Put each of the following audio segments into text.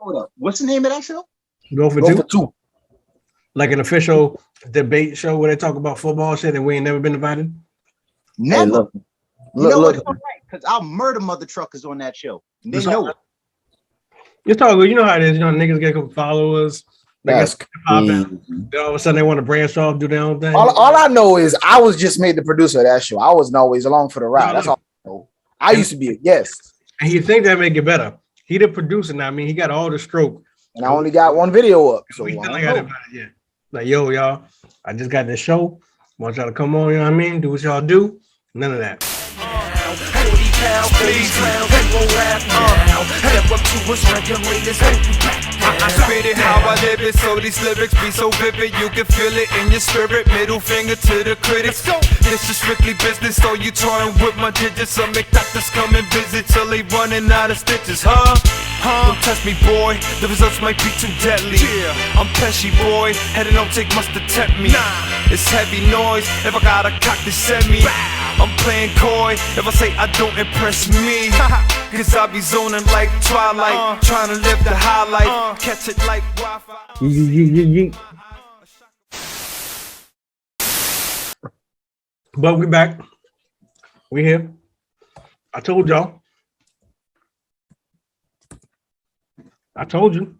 Hold up. What's the name of that show? Go for Go two. for two. Like an official debate show where they talk about football shit and we ain't never been invited. Never. Hey, look, You know look. what? It's all right, because I'll murder mother truckers on that show. And they It's know it. It's all good. You know how it is. You know, niggas get a couple followers. They That's get pop crazy. out. Then all of a sudden they want to branch off, do their own thing. All I know is I was just made the producer of that show. I wasn't always along for the ride. That's all I know. I used to be a guest. And you think that make it better. He the producer now. I mean, he got all the stroke. And I only got one video up. So We I still don't ain't got know. invited yet. Like, yo, y'all, I just got this show. Want y'all to come on, you know what I mean? Do what y'all do. None of that. I spit it how I live it, so these lyrics be so vivid. You can feel it in your spirit. Middle finger to the critics. This is strictly business, so you toying with my digits. Some make doctors come and visit till they running out of stitches, huh? Don't test me, boy. The results might be too deadly. I'm Pesci, boy. Head and don't take much to tempt me. It's heavy noise. If I got a cock to send me, I'm playing coy. If I say I don't impress me, cause I be zoning like Twilight, trying to live the high life, catch it like Wi-Fi. But we back. We here. I told y'all. I told you.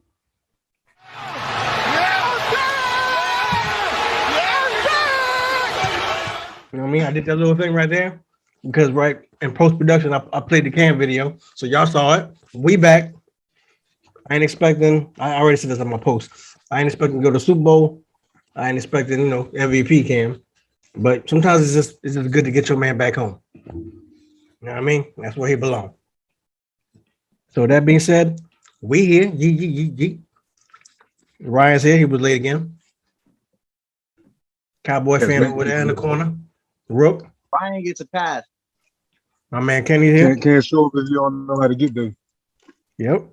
You know what I mean? I did that little thing right there because right in post-production, I played the cam video. So y'all saw it. We back. I ain't expecting, I already said this on my post. I ain't expecting to go to Super Bowl. I ain't expecting, you know, MVP cam. But sometimes it's just good to get your man back home. You know what I mean? That's where he belongs. So that being said, we here. Yee. Ryan's here. He was late again. Cowboy fan over there in the corner. Rook. Ryan gets a pass. My man Kenny here. Can't show up if you don't know how to get there. Yep.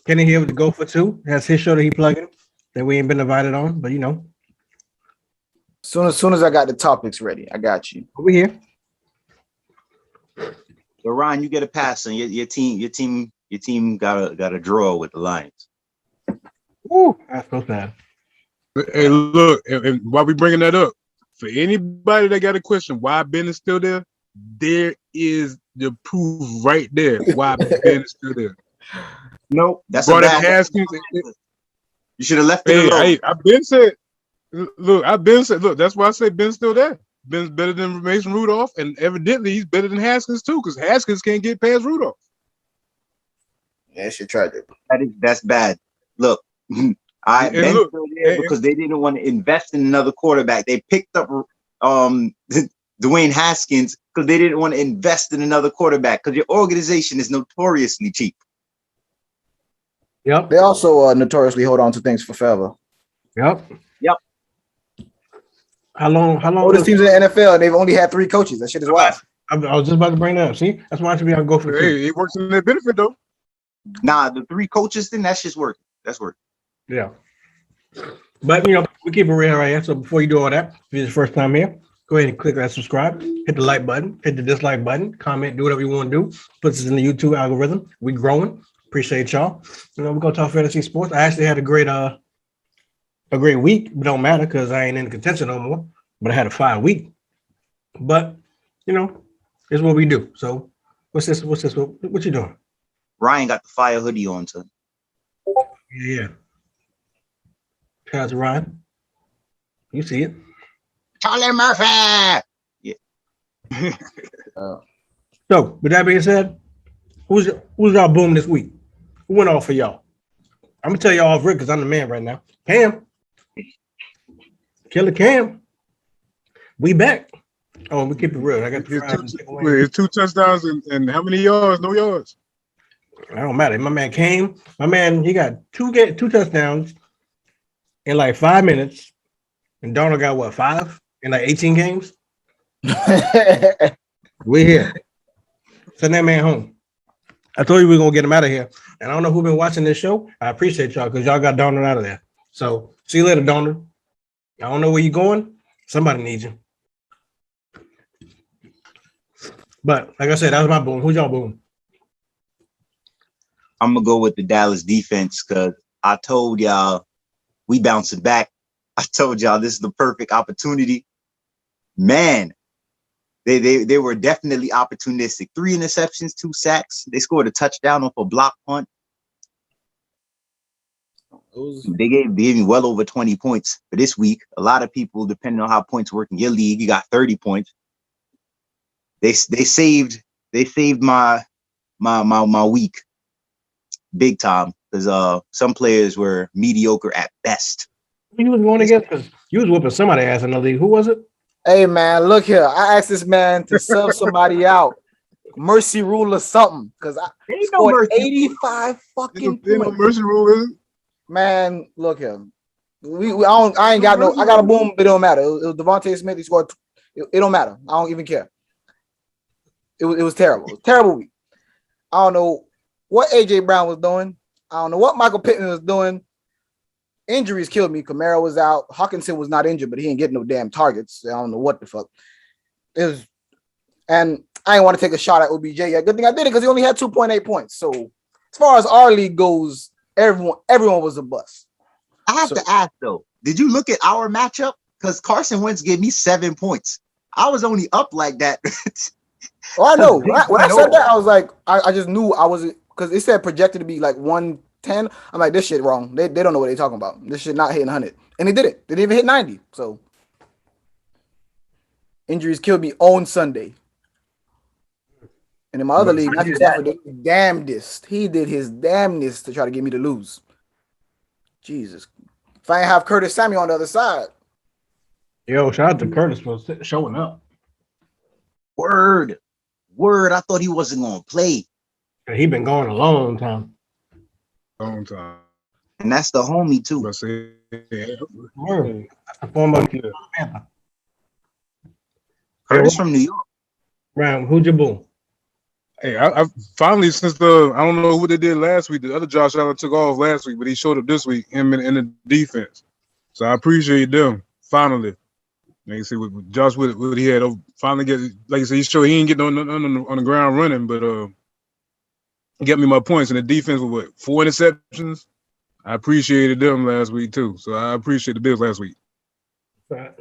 Kenny here with the Go for Two. That's his show that he plugging that we ain't been invited on, but you know. Soon as I got the topics ready, I got you. Over here. So Ryan, you get a pass, and your team got a draw with the Lions. Ooh, that's so sad. Hey, look, and while we bringing that up, for anybody that got a question why Ben is still there, there is the proof right there why Ben is still there. Nope, that's Brought a up bad. Haskins. You should have left it alone. I've been said, look, that's why I say Ben's still there. Ben's better than Mason Rudolph, and evidently he's better than Haskins too, because Haskins can't get past Rudolph. Yeah, shit tragic. That's bad. Look, Ben's still there because they didn't want to invest in another quarterback. They picked up Dwayne Haskins because they didn't want to invest in another quarterback because your organization is notoriously cheap. Yep. They also notoriously hold on to things for forever. Yep. How long? Oldest teams in the NFL, and they've only had 3 coaches. That shit is wild. I was just about to bring that up. See, that's why I should be on Go for Two. Hey, it works in their benefit though. Nah, the 3 coaches thing, that's just working. That's working. Yeah. But, you know, we keep it real right here. So before you do all that, if it's your first time here, go ahead and click that subscribe, hit the like button, hit the dislike button, comment, do whatever you want to do. Puts us in the YouTube algorithm. We growing. Appreciate y'all. You know, we're going to talk fantasy sports. I actually had a great week, but don't matter because I ain't in contention no more. But I had a 5 week. But, you know, it's what we do. So what's this? What you doing? Ryan got the fire hoodie on to him. Yeah. Shout out to Ryan. You see it. Charlie Murphy. Yeah. So with that being said, who's y'all boom this week? Who went off for y'all? I'm gonna tell y'all off Rick because I'm the man right now. Cam. Killer Cam. We back. Oh, we keep it real. I got the It's 2 touchdowns and how many yards? No yards. I don't matter. My man came. My man, he got two touchdowns in like 5 minutes. And Darnold got what, 5 in like 18 games? We're here. Send that man home. I told you we are gonna get him out of here. And I don't know who been watching this show. I appreciate y'all because y'all got Darnold out of there. So see you later, Darnold. I don't know where you're going. Somebody needs you. But like I said, that was my boom. Who's y'all boom? I'm gonna go with the Dallas defense because I told y'all we bouncing back. I told y'all this is the perfect opportunity. Man, they were definitely opportunistic. 3 interceptions, 2 sacks. They scored a touchdown off a block punt. They gave me well over 20 points for this week. A lot of people, depending on how points work in your league, you got 30 points. They saved my week big time because some players were mediocre at best. Who you was going against? Because you was whooping somebody ass in the league. Who was it? Hey man, look here. I asked this man to sub somebody out. Mercy rule or something. Because I scored 85 fucking points. No mercy rule, is it? Man, look here. I ain't got no. I got a boom, but it don't matter. It was Devontae Smith. He scored. It don't matter. I don't even care. It was terrible. It was a terrible week. I don't know what AJ Brown was doing. I don't know what Michael Pittman was doing. Injuries killed me. Kamara was out. Hawkinson was not injured, but he ain't getting no damn targets. I don't know what the fuck. And I ain't want to take a shot at OBJ yet. Good thing I did it because he only had 2.8 points. So as far as our league goes, everyone was a bust. I have to ask though, did you look at our matchup? Because Carson Wentz gave me 7 points. I was only up like that. Oh, I know. When I said that, I was like, I just knew I was, because it said projected to be like 110. I'm like, this shit wrong. They don't know what they're talking about. This shit not hitting 100. And they did it. They didn't even hit 90. So injuries killed me on Sunday. And in my other league, Matthew Stafford did his damnedest. He did his damnedest to try to get me to lose. Jesus. If I ain't have Curtis Samuel on the other side. Yo, shout out to Curtis for showing up. Word. I thought he wasn't going to play. He been going a long time. Long time. And that's the homie, too. Word. A former Curtis from New York. Brown, who'd you boo? Hey, I finally, since I don't know who they did last week, the other Josh Allen took off last week, but he showed up this week in the defense. So I appreciate them, finally. Like you see, with Josh, what he had, finally get, like I said, he ain't getting on the ground running, but he got me my points. And the defense with 4 interceptions. I appreciated them last week too. So I appreciate the Bills last week. Yep,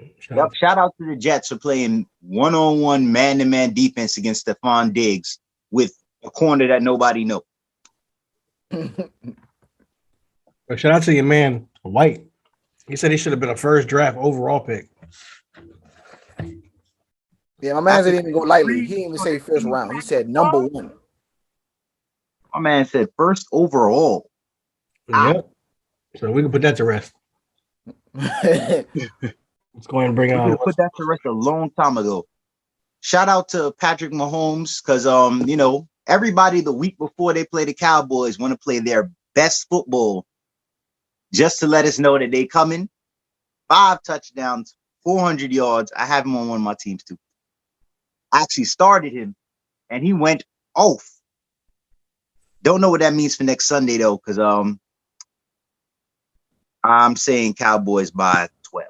shout out to the Jets for playing one-on-one, man-to-man defense against Stephon Diggs with a corner that nobody knows. Shout out to your man, White. He said he should have been a first draft overall pick. Yeah, my man didn't even go lightly. He didn't even say first round. He said number 1. My man said first overall. Yep. So we can put that to rest. Let's go ahead and bring it on. Put that to rest a long time ago. Shout out to Patrick Mahomes because everybody the week before they play the Cowboys want to play their best football just to let us know that they coming. 5 touchdowns, 400 yards. I have him on one of my teams too. I actually started him and he went off. Don't know what that means for next Sunday though, because I'm saying Cowboys by 12.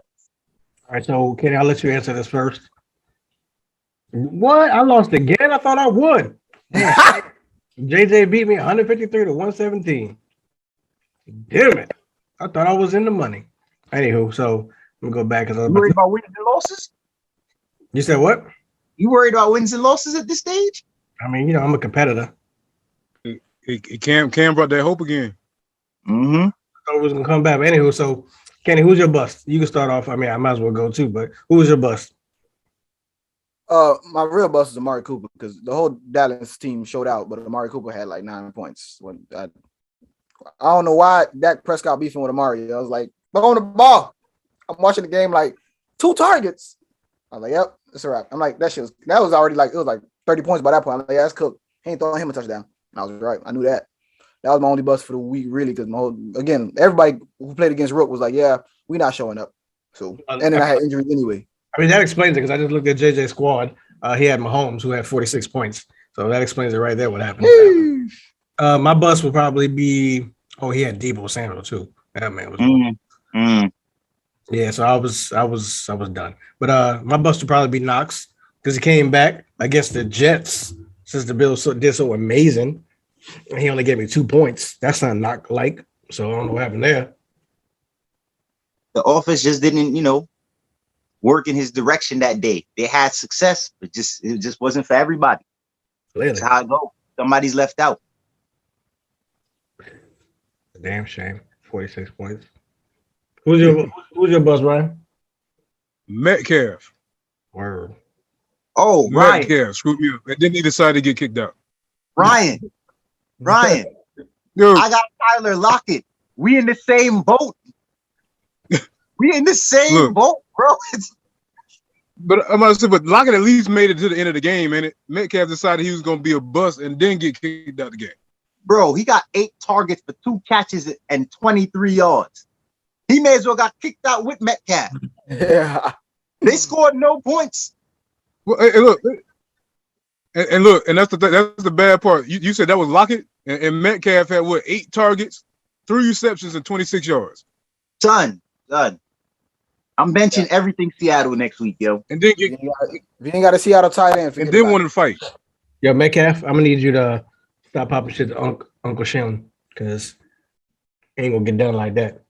All right, so Kenny, I'll let you answer this first. What? I lost again? I thought I won. JJ beat me 153 to 117. Damn it. I thought I was in the money. Anywho, so let me go back. You worried about wins and losses? You said what? You worried about wins and losses at this stage? I mean, I'm a competitor. Cam brought that hope again. Mm-hmm. I thought it was going to come back. But anywho, so Kenny, who's your bust? You can start off. I mean, I might as well go too, but who was your bust? My real bust is Amari Cooper because the whole Dallas team showed out, but Amari Cooper had like 9 points. I don't know why Dak Prescott beefing with Amari. I was like, throw on the ball. I'm watching the game like 2 targets. I was like, yep, it's a wrap. I'm like, that was already like, it was like 30 points by that point. I'm like, yeah, that's cooked. He ain't throwing him a touchdown. And I was right. I knew that. That was my only bust for the week, really, because again, everybody who played against Rook was like, yeah, we're not showing up. So, and then I had injuries anyway. I mean, that explains it because I just looked at JJ's squad. He had Mahomes, who had 46 points. So that explains it right there what happened. My bust would probably be, he had Deebo Samuel too. That man was Yeah, so I was done. But my bust would probably be Knox because he came back against the Jets since the Bills did so amazing. And he only gave me 2 points. That's not like. So I don't know what happened there. The offense just didn't, work in his direction that day. They had success, but it just wasn't for everybody. Clearly. That's how it goes. Somebody's left out. Damn shame. 46 points. Who's your buzz, Ryan? Metcalf. Word. Oh, Ryan. Metcalf screwed me up. And then he decided to get kicked out. Ryan. Dude. I got Tyler Lockett. We in the same boat. We in the same boat, bro. But I'm about to say, but Lockett at least made it to the end of the game, and Metcalf decided he was going to be a bust and then get kicked out of the game. Bro, he got 8 targets for 2 catches and 23 yards. He may as well got kicked out with Metcalf. Yeah. They scored no points. Well, hey, look, and that's the bad part. You said that was Lockett, and Metcalf had 8 targets, 3 receptions, and 26 yards. Son. I'm benching everything Seattle next week, yo. And then if you ain't got a Seattle tight end, and then wanted to fight. Yo, Metcalf, I'm gonna need you to stop popping shit to Uncle Shem, because ain't gonna get done like that.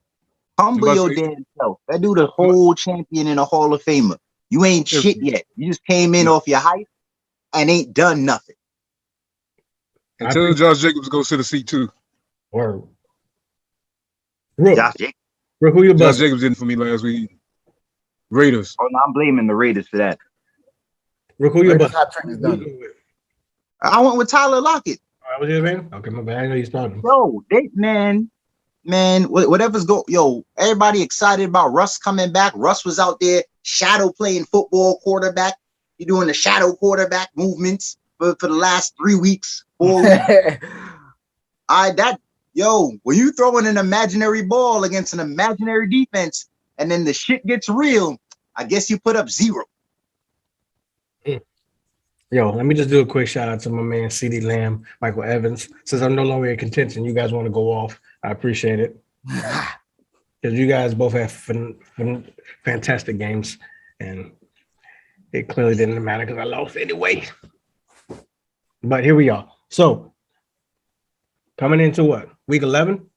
Humble your damn self. That dude a whole champion and a Hall of Famer. You ain't shit yet. You just came in off your hype and ain't done nothing. And tell Josh Jacobs to go sit a seat too. Word. Rook. Josh Jacobs. Rook, who your Josh buzz? Jacobs didn't for me last week. Raiders. Oh, no, I'm blaming the Raiders for that. Rook, who your buzz? I went with Tyler Lockett. All right, was your man? Okay, my bad. I know you started. Yo, man, whatever's yo, everybody excited about Russ coming back. Russ was out there shadow playing football quarterback. You're doing the shadow quarterback movements for the last 3 weeks. 4 weeks. When you throwing an imaginary ball against an imaginary defense and then the shit gets real, I guess you put up 0. Yo, let me just do a quick shout out to my man CeeDee Lamb, Michael Evans. Since I'm no longer in contention, you guys want to go off. I appreciate it. Because you guys both have fantastic games, and it clearly didn't matter because I lost anyway. But here we are. So, coming into what? Week 11?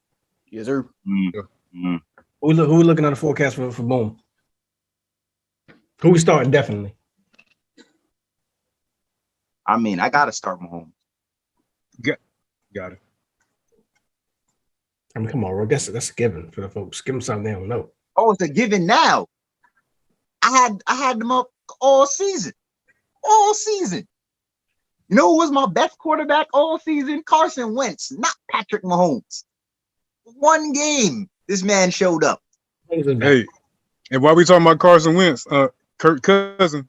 Yes, sir. Mm-hmm. Who looking at the forecast for Boom? Who we starting definitely? I mean, I gotta start Mahomes. Got it. I mean, come on, bro. That's a given for the folks. Give them something they don't know. Oh, it's a given now. I had them up all season. All season. You know who was my best quarterback all season? Carson Wentz, not Patrick Mahomes. 1 game, this man showed up. Hey, and while we talking about Carson Wentz, Kirk Cousins,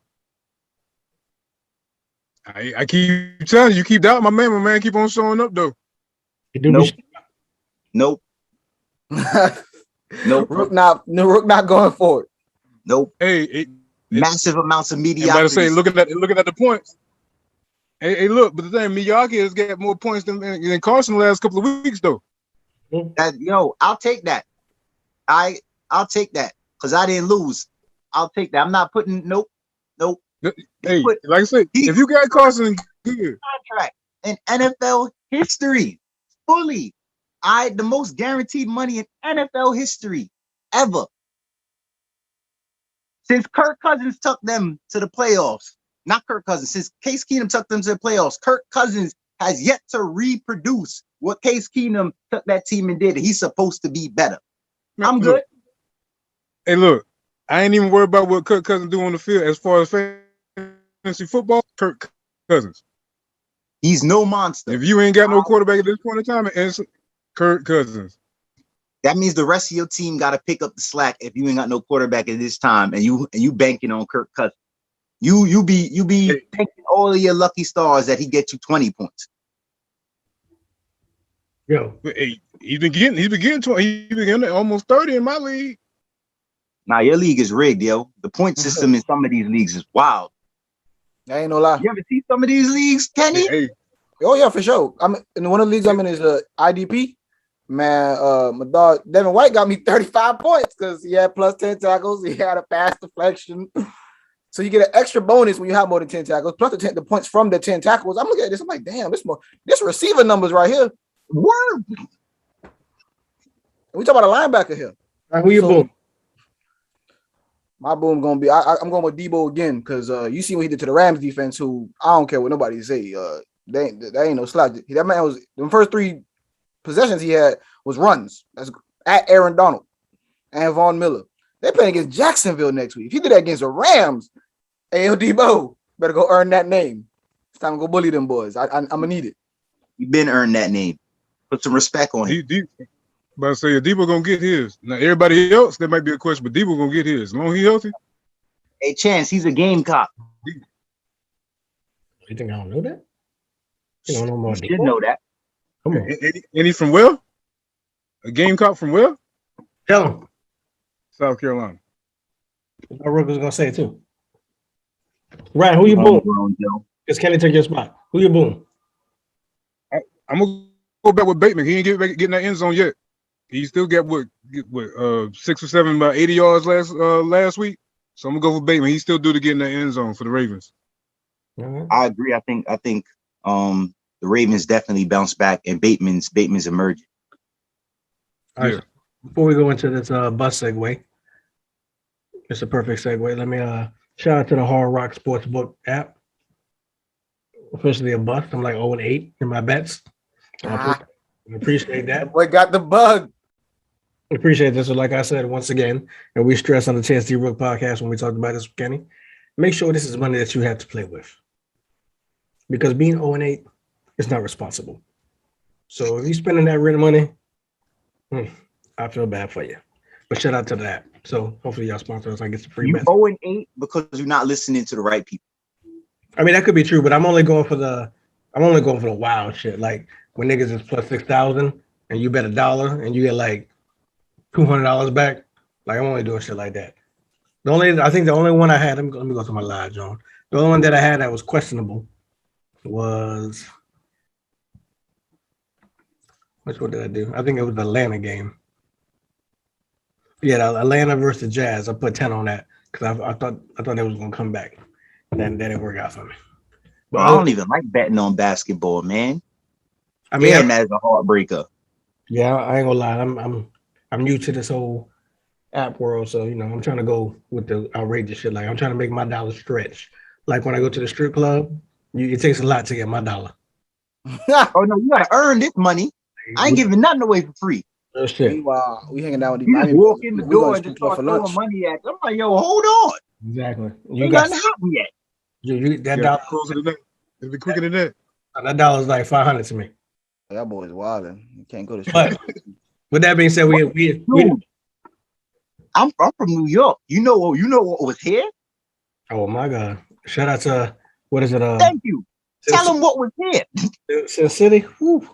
I keep telling you, keep doubting my man keep on showing up though. Nope. Nope. Rook not going for it. Nope. Hey, massive amounts of mediocrity. I'm about to say, looking at the points. Hey, look, but the thing, mediocrity has got more points than Carson the last couple of weeks though. I'll take that. I'll take that because I didn't lose. I'll take that. I'm not putting nope. Hey, like I said, if you got Carson, good contract in NFL history, fully. The most guaranteed money in NFL history ever. Since Kirk Cousins took them to the playoffs, not Kirk Cousins, since Case Keenum took them to the playoffs, Kirk Cousins has yet to reproduce what Case Keenum took that team and did. He's supposed to be better. I'm good. Hey, look, I ain't even worried about what Kirk Cousins do on the field as far as fantasy football. Kirk Cousins. He's no monster. If you ain't got no quarterback at this point in time, it's Kirk Cousins. That means the rest of your team got to pick up the slack if you ain't got no quarterback at this time, and you banking on Kirk Cousins. You be thanking all of your lucky stars that he gets you 20 points. Yo, hey, he's been getting 20. He's been getting almost 30 in my league. Nah, your league is rigged, yo. The point system in some of these leagues is wild. I ain't no lie. You ever see some of these leagues, Kenny? Hey. Oh yeah, for sure. I'm in one of the leagues I'm in is IDP. Man, my dog Devin White got me 35 points because he had plus 10 tackles. He had a pass deflection. So you get an extra bonus when you have more than 10 tackles, plus the points from the 10 tackles. I'm looking at this. I'm like, damn, this receiver numbers right here. Word. We talk about a linebacker here. All right, who you boom? My boom gonna be. I'm going with Debo again because you see what he did to the Rams defense. Who I don't care what nobody say. That ain't no slouch. That man was the first 3 possessions he had was runs. That's at Aaron Donald and Von Miller. They playing against Jacksonville next week. If he did that against the Rams, hey, Debo better go earn that name. It's time to go bully them boys. I'm gonna need it. You been earned that name. Put some respect on him. But I say Debo gonna get his. Now everybody else, that might be a question, but Debo gonna get his. As long as he healthy. Hey, Chance, he's a Gamecock. You think I don't know that? You don't know more. You should know that. Come on. Any from where? A Gamecock from where? Tell him. South Carolina. My Rook was gonna say it too. Right, who you boom? Because Kenny took your spot. Who you boom? I'm gonna go back with Bateman. He ain't getting that end zone yet. He still got 6 or 7 about 80 yards last week. So I'm gonna go for Bateman. He still due to get in that end zone for the Ravens. Mm-hmm. I agree. I think the Ravens definitely bounce back, and Bateman's emerging. All right. Yeah. Before we go into this bus segue, it's a perfect segue. Let me shout out to the Hard Rock Sportsbook app. Officially a bust. I'm like 0-8 in my bets. I appreciate that. Boy got the bug. Appreciate this. So like I said, once again, and we stress on the Chance T Rook podcast when we talked about this with Kenny, make sure this is money that you have to play with. Because being 0-8 is not responsible. So if you're spending that real money, I feel bad for you. But shout out to that. So hopefully y'all sponsor us. I get some free bets. 0-8 because you're not listening to the right people. I mean, that could be true, but I'm only going for the wild shit. Like when niggas is plus 6,000 and you bet $1 and you get like $200 back. Like I'm only doing shit like that. I think the only one I had, let me go to my live, John. The only one that I had that was questionable was, which one did I do? I think it was the Atlanta game. Yeah, the Atlanta versus Jazz. I put 10 on that because I thought they was gonna come back. Then that didn't work out for me. But I don't even like betting on basketball, man. I mean, damn, that's a heartbreaker. Yeah, I ain't gonna lie. I'm new to this whole app world, so I'm trying to go with the outrageous shit. Like I'm trying to make my dollar stretch. Like when I go to the strip club, it takes a lot to get my dollar. Oh no, you gotta earn this money. I ain't giving nothing away for free. Oh, shit. We hanging out with you just walk in the door and just start throwing money at them. I'm like, yo, hold on. Exactly. You got nothing happened yet. That dollar closer than that. It'll be quicker than that. That dollar's like $500 to me. That boy's wilding. You can't go to But with that being said, we I'm from New York. You know what was here? Oh my God. Shout out to what is it? Thank you. Tell them what was here. Sin City. Whew.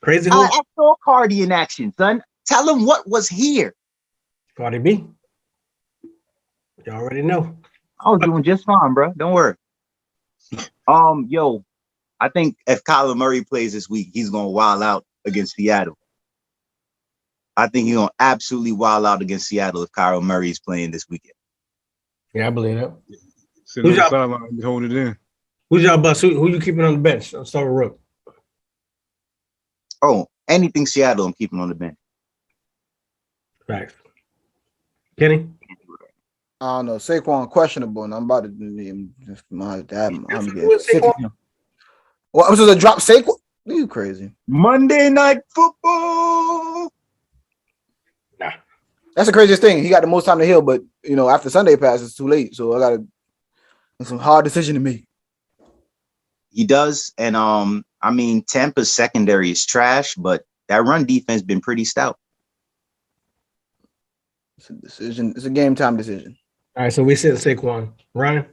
Crazy. I saw Cardi in action, son. Tell them what was here. Cardi B. You already know. I was doing just fine, bro. Don't worry. Yo, I think if Kyler Murray plays this week, he's gonna wild out against Seattle. I think he's gonna absolutely wild out against Seattle if Kyler Murray is playing this weekend. Yeah, I believe that. Sitting on the sideline and hold it in. Who's y'all bust? Who you keeping on the bench? I'll start with Rook. Oh, anything Seattle, I'm keeping on the bench. Right. Kenny? I don't know. Saquon questionable, and I'm about to do my dad. I'm getting sick of him. What was a drop Saquon? You crazy? Monday Night Football. Nah. That's the craziest thing. He got the most time to heal, but after Sunday pass, it's too late. So I gotta make some hard decision to make. He does, and I mean Tampa's secondary is trash, but that run defense been pretty stout. It's a decision. It's a game time decision. All right, so we said Saquon. Ryan?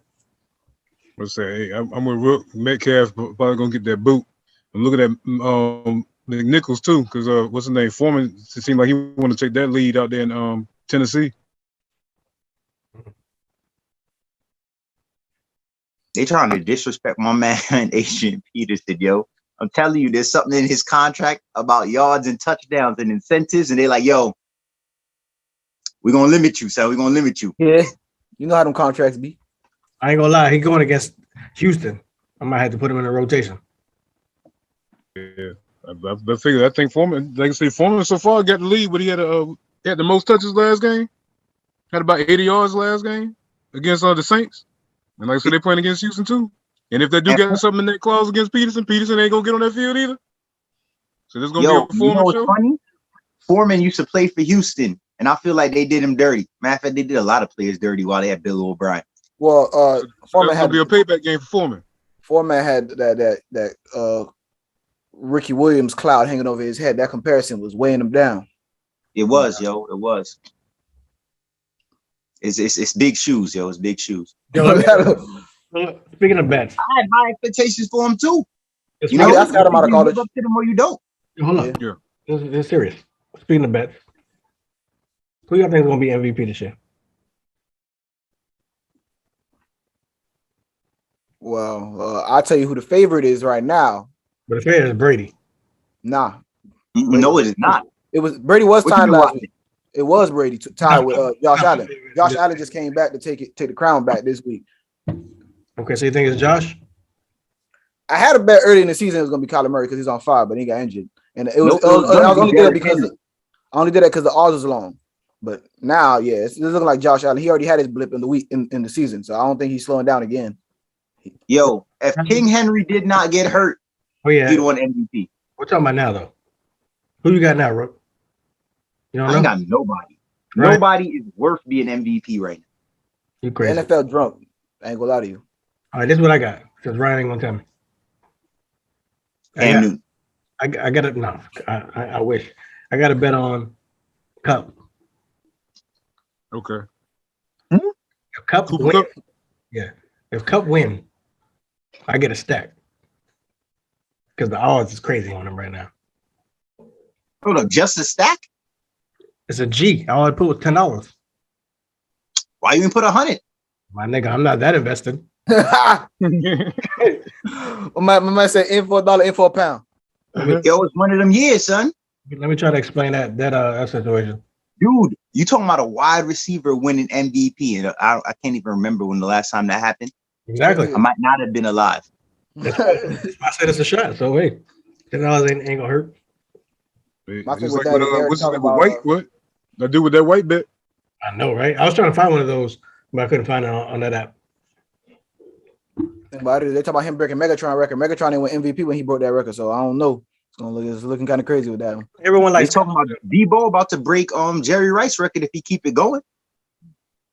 Let's say, hey, I'm with Rook. Metcalf probably gonna get that boot. I'm looking at McNichols too, because what's his name? Foreman. It seemed like he want to take that lead out there in Tennessee. They trying to disrespect my man Adrian Peterson, yo. I'm telling you, there's something in his contract about yards and touchdowns and incentives, and they're like, yo, we're gonna limit you, son. We're gonna limit you. Yeah, you know how them contracts be. I ain't gonna lie. He going against Houston. I might have to put him in a rotation. Yeah, I figure. I think Foreman, like I say, Foreman so far got the lead, but he had the most touches last game. Had about 80 yards last game against the Saints. And like I said, they're playing against Houston too. And if they do get something in that clause against Peterson ain't gonna get on that field either. So this is gonna be a Foreman show. Funny? Foreman used to play for Houston, and I feel like they did him dirty. Matter of fact, they did a lot of players dirty while they had Bill O'Brien. Well, Foreman had to be a payback game for Foreman. Foreman had that Ricky Williams cloud hanging over his head. That comparison was weighing him down. It was, yo. It was. It's big shoes, yo. It's big shoes. Yo, speaking of bets, I had high expectations for him too. You know, that's got him out of college. Up to them or you don't. Hold on. Yeah. It's serious. Speaking of bets, who y'all think is gonna be MVP this year? Well, I'll tell you who the favorite is right now. But the favorite is Brady. Nah. No, it is not. It was Brady was What tied you last watching? week. It was Brady tied with Josh Allen. Josh Allen just came back to take the crown back this week. Okay, so you think it's Josh? I had a bet early in the season it was gonna be Kyler Murray because he's on fire, but he got injured. And I only did it because I only did that because the odds was long. But now, yeah, it's looking like Josh Allen. He already had his blip in the week in the season, so I don't think he's slowing down again. Yo, if King Henry did not get hurt, he'd won MVP. We're talking about now, though. Who you got now, Rook? You don't know? I got nobody. Right. Nobody is worth being MVP right now. You crazy. NFL drunk. I ain't gonna lie to you. All right, this is what I got. Because Ryan ain't gonna tell me. I got it. No, I wish. I got to bet on Cup. Okay. If Cup win, yeah. If Cup win, I get a stack. Because the odds is crazy on him right now. Hold up, just a stack? It's a G. All I put was $10. Why you even put 100? My nigga, I'm not that invested. My man said in for $1, in for £1. Yo, it's one of them years, son. Let me try to explain that situation. Dude, you talking about a wide receiver winning MVP, and I can't even remember when the last time that happened. Exactly. I might not have been alive. I said it's a shot, so wait. $10 ain't gonna hurt. Just like what's with white? What? I do with that white bet? I know, right? I was trying to find one of those, but I couldn't find it on that app. About it, they talk about him breaking Megatron record. Megatron didn't win MVP when he broke that record, so I don't know. It's looking kind of crazy with that one. Everyone likes talking about Debo about to break Jerry Rice record if he keep it going.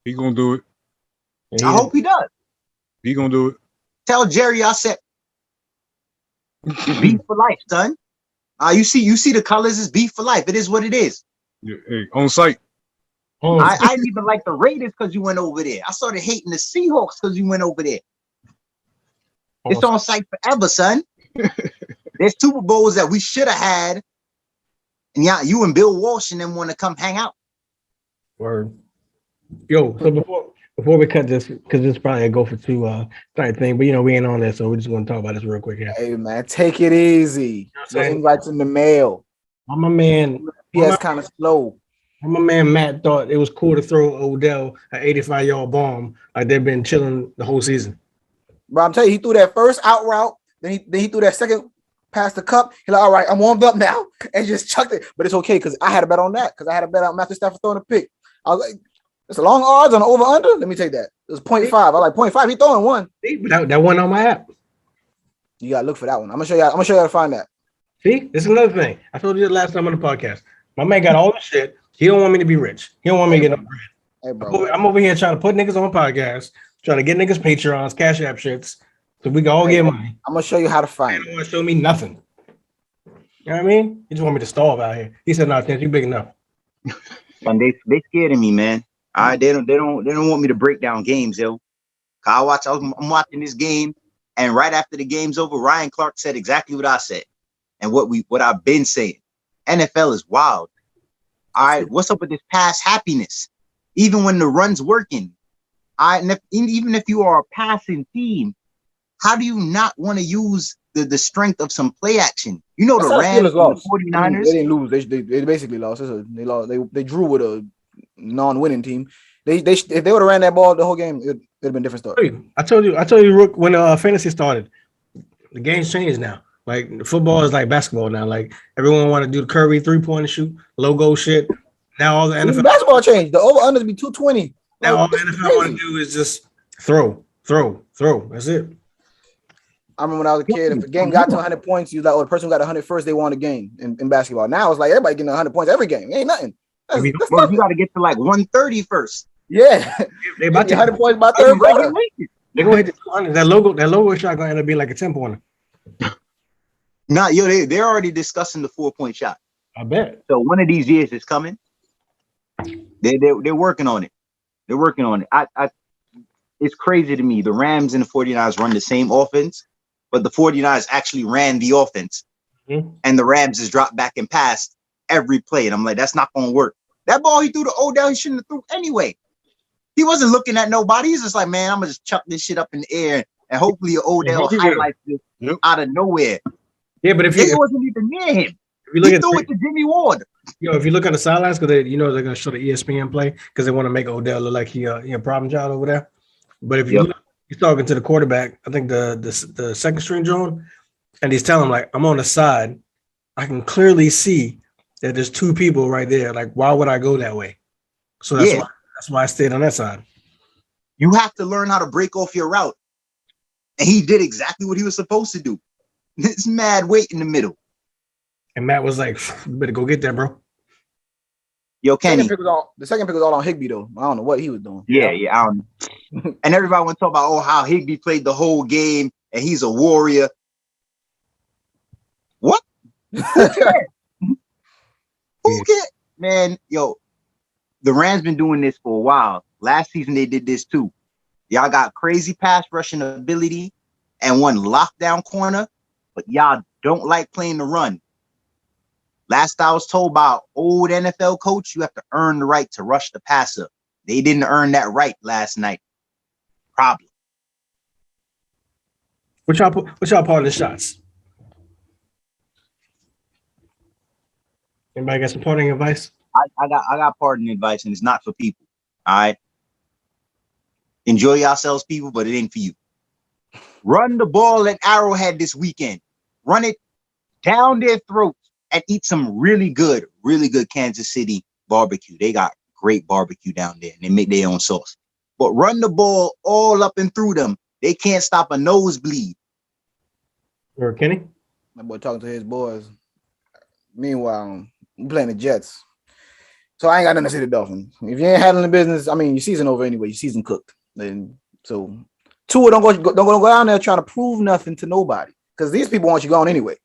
He gonna do it. I hope he does. He gonna do it. Tell Jerry I said beef for life, son. You see the colors is beef for life. It is what it is. Yeah, hey, on site. I didn't even like the Raiders because you went over there. I started hating the Seahawks because you went over there. It's on site forever, son. There's Super Bowls that we should have had. And yeah, you and Bill Walsh and them want to come hang out. Word. Yo, so before we cut this, because this is probably a go for two type thing, but we ain't on there, so we're just gonna talk about this real quick here. Hey man, take it easy. So invites in the mail. My man, PS kind of slow. My man Matt thought it was cool to throw Odell an 85-yard bomb like they've been chilling the whole season. But I'm telling you, he threw that first out route, then he threw that second past the cup. He's like, all right, I'm warmed up now, and just chucked it. But it's okay because I had a bet on that because I had a bet on Matthew Stafford throwing a pick. I was like, it's a long odds on the over under. Let me take that. It was 0.5. I like 0.5. He throwing one. That one on my app. You gotta look for that one. I'm gonna show you how to find that. See, this is another thing. I told you the last time on the podcast. My man got all the shit. He don't want me to be rich. He don't want me to get no bread. Hey, bro. I'm over here trying to put niggas on podcasts, trying to get niggas Patreons, Cash App shits, so we can all get money. I'm gonna show you how to find it. He don't want to show me nothing. You know what I mean? He just want me to starve out here. He said, "No, Chance, you big enough." And they scared of me, man. They don't want me to break down games, yo. I'm watching this game, and right after the game's over, Ryan Clark said exactly what I said, and what I've been saying. NFL is wild. All right, what's up with this past happiness? Even when the run's working, even if you are a passing team, how do you not want to use the strength of some play action? You know, the Rams, the 49ers. They didn't lose. They basically lost. They lost. They drew with a non-winning team. If they would have ran that ball the whole game, it have been a different story. I told you, Rook, when fantasy started, the game's changed now. Like football is like basketball now. Like everyone want to do the Curry 3-point shoot, logo shit. Now all the NFL basketball changed. The over under be 220. Now all the NFL want to do is just throw. That's it. I remember when I was a kid, if a game got to 100 points, you like, the person who got 100 first, they won the game in basketball. Now it's like everybody getting 100 points every game. It ain't nothing. You got to get to like 130 first. Yeah, they about to 100 points by third quarter. They go hit the 200. That logo shot gonna end up being like a 10-pointer. Nah, they're already discussing the 4-point shot. I bet. So one of these years is coming. They're working on it. They're working on it. It's crazy to me. The Rams and the 49ers run the same offense, but the 49ers actually ran the offense. Mm-hmm. And the Rams just dropped back and passed every play. And I'm like, that's not going to work. That ball he threw to Odell, he shouldn't have threw anyway. He wasn't looking at nobody. He's just like, man, I'm going to just chuck this shit up in the air. And hopefully Odell highlights this out of nowhere. Yeah, but if he wasn't even near him. He threw it to Jimmy Ward. If you look at the sidelines, because they're going to show the ESPN play because they want to make Odell look like he a problem child over there. But if you look, he's talking to the quarterback, I think the second string drone, and he's telling him, like, I'm on the side. I can clearly see that there's two people right there. Like, why would I go that way? So that's why I stayed on that side. You have to learn how to break off your route. And he did exactly what he was supposed to do. It's mad weight in the middle. And Matt was like, you better go get that, bro. Yo, Kenny. The second pick was all on Higbee, though. I don't know what he was doing. Yeah, I don't know. And everybody want to talk about, how Higbee played the whole game and he's a warrior. What? Who cares? Who cares? Man, the Rams been doing this for a while. Last season, they did this too. Y'all got crazy pass rushing ability and one lockdown corner, but y'all don't like playing the run. Last I was told by an old NFL coach, you have to earn the right to rush the passer. They didn't earn that right last night. Problem. What y'all part of the shots? Anybody got some parting advice? I got parting advice, and it's not for people. All right. Enjoy yourselves, people, but it ain't for you. Run the ball at Arrowhead this weekend. Run it down their throats. And eat some really good Kansas City barbecue. They got great barbecue down there, and they make their own sauce. But run the ball all up and through them. They can't stop a nosebleed. Or Kenny? My boy talking to his boys. Meanwhile, I'm playing the Jets. So I ain't got nothing to say to the Dolphins. If you ain't handling the business, I mean, your season over anyway. Your season cooked. And so Tua don't go down there trying to prove nothing to nobody because these people want you gone anyway.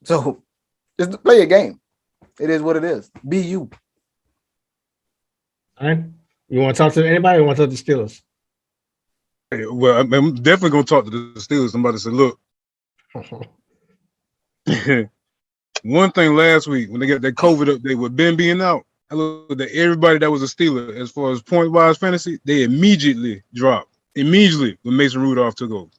So just play a game. It is what it is. Be you. All right. You want to talk to anybody or want to talk to the Steelers? Well, I'm definitely going to talk to the Steelers. Somebody said, look. One thing last week, when they got that COVID update with Ben being out, I looked at everybody that was a Steeler as far as point-wise fantasy, they immediately dropped. Immediately when Mason Rudolph took over.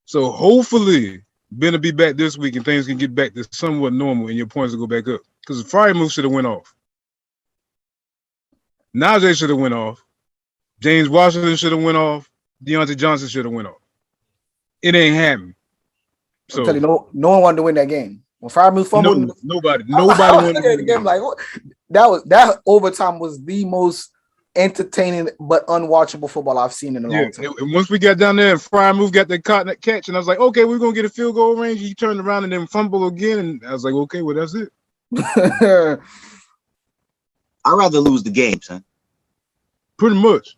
So hopefully Ben will be back this week and things can get back to somewhat normal and your points will go back up. Because the Friday move should have went off. Najee should have went off. James Washington should have went off. Deontay Johnson should have went off. It ain't happening. So I'm telling you, no one wanted to win that game. When Freiermuth fumbled, nobody wanted to win the game. Like that overtime was the most entertaining but unwatchable football I've seen in a long time. And once we got down there and Freiermuth got that catch, and I was like, okay, we're gonna get a field goal range. He turned around and then fumble again, and I was like, okay, well that's it. I'd rather lose the game, son. Pretty much.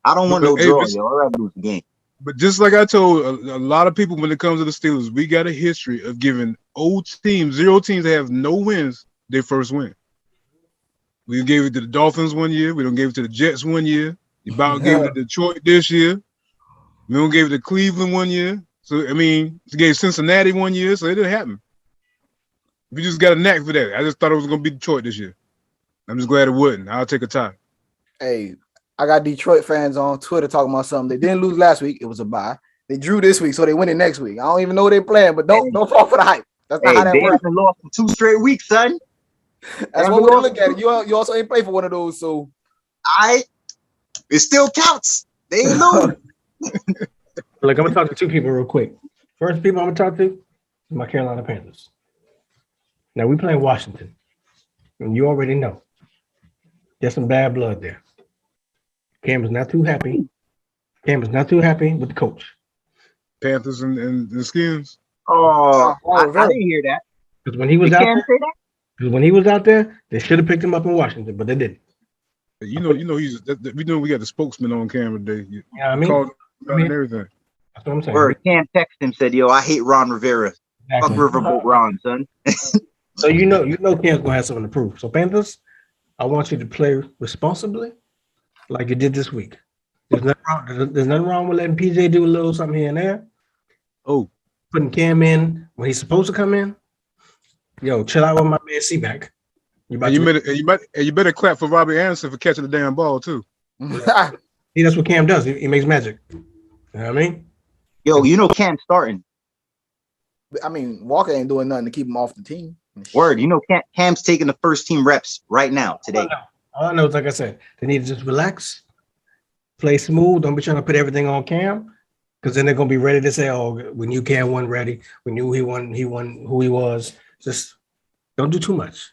I don't want no draw, yo. I'd rather lose the game. But just like I told a lot of people when it comes to the Steelers, we got a history of giving old teams, zero teams that have no wins, their first win. We gave it to the Dolphins one year. We don't give it to the Jets one year. We about gave it to Detroit this year. We don't give it to Cleveland one year. So, I mean, we gave Cincinnati one year, so it didn't happen. We just got a knack for that. I just thought it was going to be Detroit this year. I'm just glad it wouldn't. I'll take a tie. Hey, I got Detroit fans on Twitter talking about something. They didn't lose last week. It was a bye. They drew this week, so they win it next week. I don't even know what they're playing, but don't fall for the hype. That's not how that works. They lost for 2 straight weeks, son. That's what we look at it. You also ain't played for one of those, so it still counts. They ain't lose. Look, I'm gonna talk to two people real quick. First people I'm gonna talk to is my Carolina Panthers. Now we playing Washington, and you already know there's some bad blood there. Cam is not too happy. Cam is not too happy with the coach. Panthers and the Skins. Oh, I didn't hear that. Because when he was out there, they should have picked him up in Washington, but they didn't. You know, we know we got the spokesman on camera today. You know what I mean? Called and everything. That's what I'm saying. Word, Cam texted him, said, "Yo, I hate Ron Rivera. Exactly. Fuck Riverboat Ron, son." So you know Cam's gonna have something to prove. So Panthers, I want you to play responsibly, like you did this week. There's nothing wrong with letting PJ do a little something here and there. Oh, putting Cam in when he's supposed to come in. Yo, chill out with my man C-Mac. You better clap for Robbie Anderson for catching the damn ball too. See, that's what Cam does. He makes magic. You know what I mean? Yo, you know Cam's starting. I mean, Walker ain't doing nothing to keep him off the team. Word, you know Cam's taking the first team reps right now today. All I know is, like I said, they need to just relax, play smooth. Don't be trying to put everything on Cam, because then they're gonna be ready to say, "Oh, we knew Cam wasn't ready. We knew he won who he was." Just don't do too much.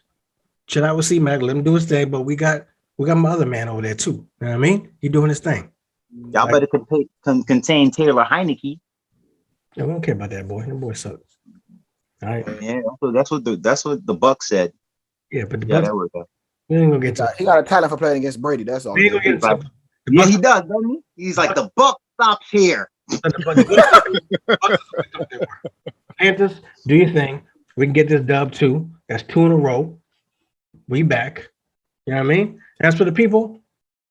Chill out with C-Mac, let him do his thing. But we got my other man over there too. You know what I mean? He doing his thing. Y'all better contain Taylor Heineke. Yeah, we don't care about that boy. That boy sucks. All right. Yeah, that's what the Buck said. Yeah, but the yeah, Bucks, that worked out. We ain't gonna get to. He got a talent for playing against Brady. That's all. We ain't gonna get to. Yeah, he does, doesn't he? He's like, the Buck stops here. Panthers, do your thing. We can get this dub too. That's 2 in a row. We back. You know what I mean? As for the people,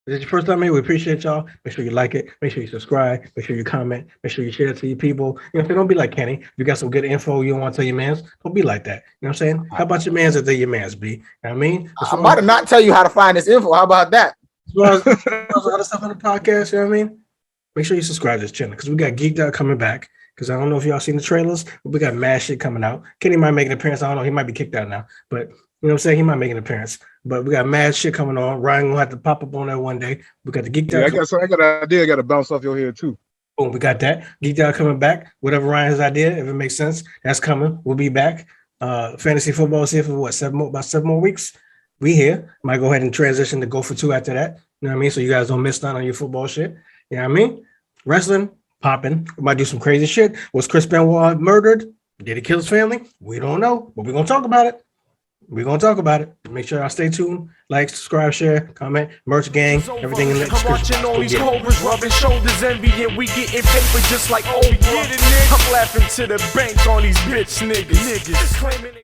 if it's your first time here, we appreciate y'all. Make sure you like it. Make sure you subscribe. Make sure you comment. Make sure you share it to your people. You know what I'm saying? Don't be like Kenny. If you got some good info you don't want to tell your mans, don't be like that. You know what I'm saying? How about your mans that tell your mans, B? You know what I mean? I might not tell you how to find this info. How about that? As well as other stuff on the podcast, you know what I mean? Make sure you subscribe to this channel because we got Geeked Out coming back. Because I don't know if y'all seen the trailers, but we got mad shit coming out. Kenny might make an appearance. I don't know. He might be kicked out now. But you know what I'm saying? He might make an appearance. But we got mad shit coming on. Ryan gonna have to pop up on that one day. We got the Geeked Out. Yeah, I got an idea. I got to bounce off your head too. Boom, we got that. Geeked Out coming back. Whatever Ryan's idea, if it makes sense, that's coming. We'll be back. Fantasy football is here for what? About 7 more weeks. We here. Might go ahead and transition to go for 2 after that. You know what I mean? So you guys don't miss out on your football shit. You know what I mean? Wrestling, popping. We might do some crazy shit. Was Chris Benoit murdered? Did he kill his family? We don't know, but we're going to talk about it. We're going to talk about it. Make sure y'all stay tuned. Like, subscribe, share, comment, merch gang, everything in the description. I'm watching all these cobras rubbing shoulders, envying. We getting paper just like Oprah. I'm laughing to the bank on these bitch niggas.